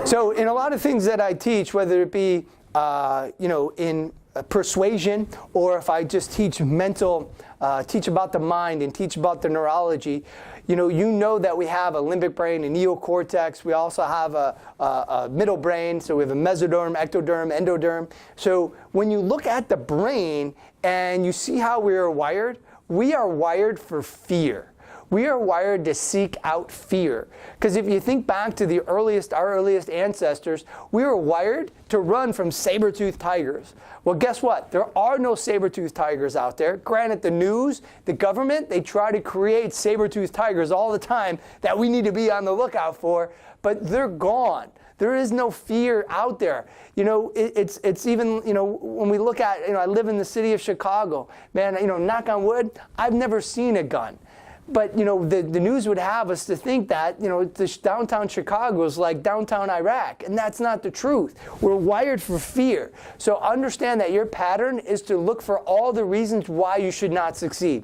So in a lot of things that I teach, whether it be in persuasion, or if I just teach teach about the mind and teach about the neurology, you know that we have a limbic brain, a neocortex. We also have a middle brain, so we have a mesoderm, ectoderm, endoderm. So when you look at the brain and you see how we are wired for fear. We are wired to seek out fear. Because if you think back to our earliest ancestors, we were wired to run from saber-toothed tigers. Well, guess what? There are no saber-toothed tigers out there. Granted, the news, the government, they try to create saber-toothed tigers all the time that we need to be on the lookout for, but they're gone. There is no fear out there. It's even, when we look at, I live in the city of Chicago. Man, knock on wood, I've never seen a gun. But, the news would have us to think that, downtown Chicago is like downtown Iraq. And that's not the truth. We're wired for fear. So understand that your pattern is to look for all the reasons why you should not succeed.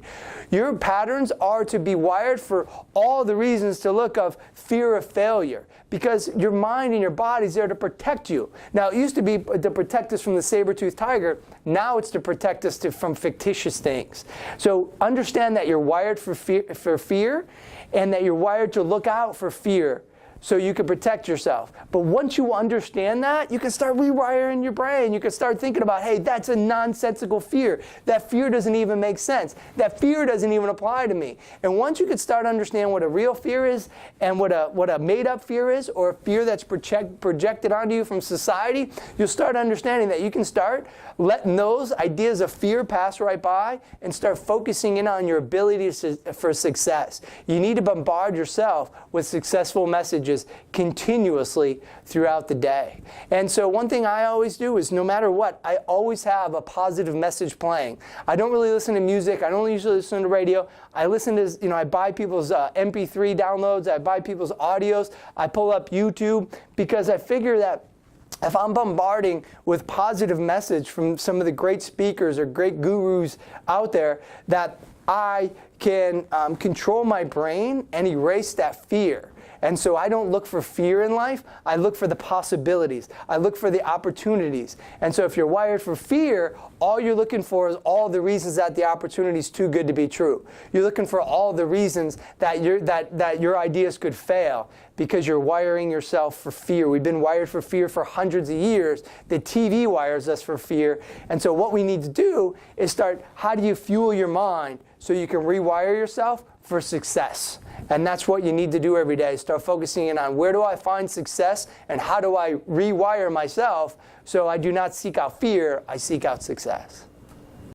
Your patterns are to be wired for all the reasons to look of fear of failure. Because your mind and your body is there to protect you. Now, it used to be to protect us from the saber-toothed tiger. Now it's to protect us from fictitious things. So understand that you're wired for fear, and that you're wired to look out for fear so you can protect yourself. But once you understand that, you can start rewiring your brain. You can start thinking about, hey, that's a nonsensical fear. That fear doesn't even make sense. That fear doesn't even apply to me. And once you can start understanding what a real fear is and what a made-up fear is, or a fear that's projected onto you from society, you'll start understanding that you can start letting those ideas of fear pass right by and start focusing in on your ability for success. You need to bombard yourself with successful messages continuously throughout the day. And so one thing I always do is, no matter what, I always have a positive message playing. I don't really listen to music. I don't usually listen to radio. I listen to, I buy people's MP3 downloads. I buy people's audios. I pull up YouTube, because I figure that if I'm bombarding with positive message from some of the great speakers or great gurus out there, that I can control my brain and erase that fear. And so I don't look for fear in life. I look for the possibilities. I look for the opportunities. And so if you're wired for fear, all you're looking for is all the reasons that the opportunity is too good to be true. You're looking for all the reasons that your ideas could fail, because you're wiring yourself for fear. We've been wired for fear for hundreds of years. The TV wires us for fear. And so what we need to do is start, how do you fuel your mind so you can rewire yourself for success? And that's what you need to do every day. Start focusing in on, where do I find success, and how do I rewire myself so I do not seek out fear, I seek out success.